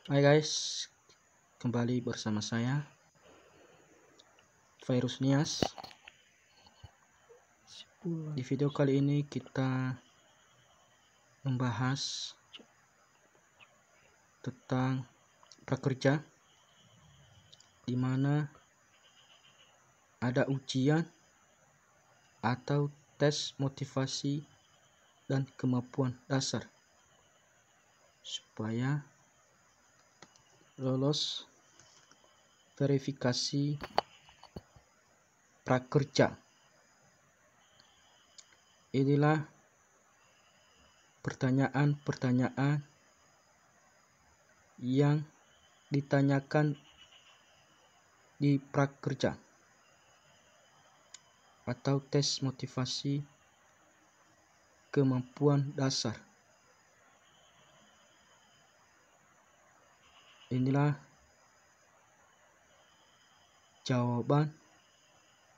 Hai guys, kembali bersama saya Virus Nias. Di video kali ini kita membahas tentang prakerja, di mana ada ujian atau tes motivasi dan kemampuan dasar supaya lolos verifikasi prakerja. Inilah pertanyaan-pertanyaan yang ditanyakan di prakerja atau tes motivasi kemampuan dasar. Inilah jawaban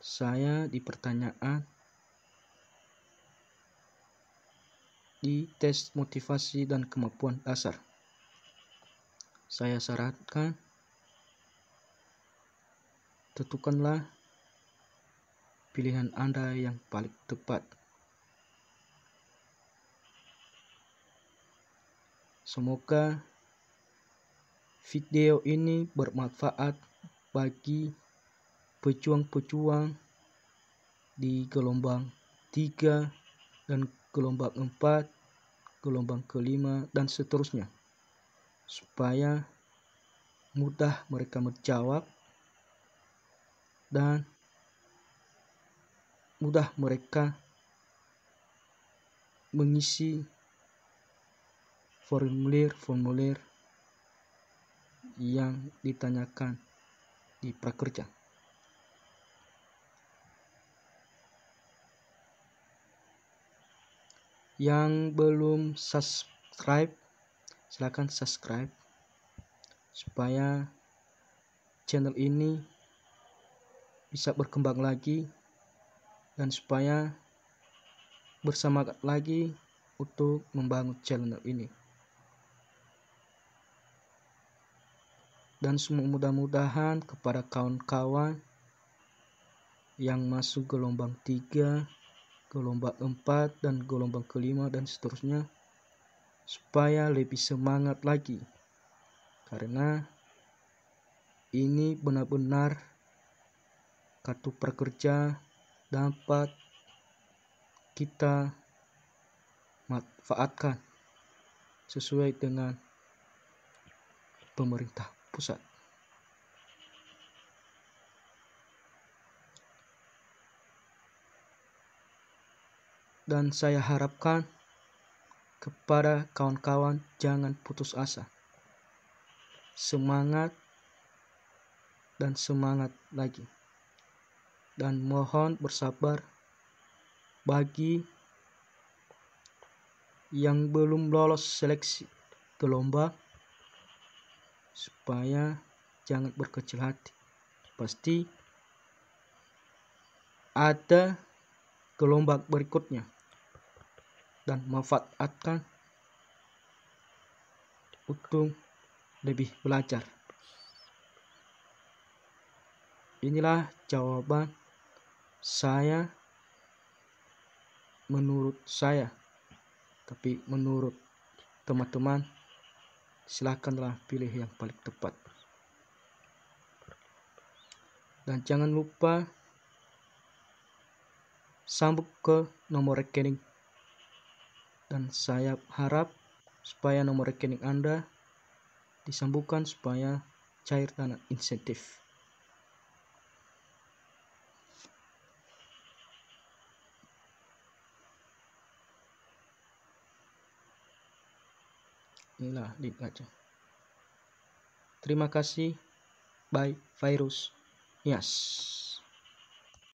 saya di pertanyaan di tes motivasi dan kemampuan dasar. Saya sarankan tentukanlah pilihan Anda yang paling tepat. Semoga video ini bermanfaat bagi pejuang-pejuang di gelombang 3 dan gelombang 4, gelombang kelima dan seterusnya, supaya mudah mereka menjawab dan mudah mereka mengisi formulir-formulir yang ditanyakan di prakerja. Yang belum subscribe, silakan subscribe supaya channel ini bisa berkembang lagi dan supaya bersemangat lagi untuk membangun channel ini. Dan mudah-mudahan kepada kawan-kawan yang masuk gelombang 3, gelombang 4 dan gelombang kelima dan seterusnya, supaya lebih semangat lagi, karena ini benar-benar kartu prakerja dapat kita manfaatkan sesuai dengan pemerintah pusat. Dan saya harapkan kepada kawan-kawan jangan putus asa. Semangat dan semangat lagi. Dan mohon bersabar bagi yang belum lolos seleksi gelombang, supaya jangan berkecil hati. Pasti ada gelombang berikutnya, dan manfaatkan untuk lebih belajar. Inilah jawaban saya menurut saya, tapi menurut teman-teman silakanlah pilih yang paling tepat. Dan jangan lupa sambung ke nomor rekening, dan saya harap supaya nomor rekening Anda disambungkan supaya cair dana insentif. Inilah link aja. Terima kasih. Bye, Virus Nias.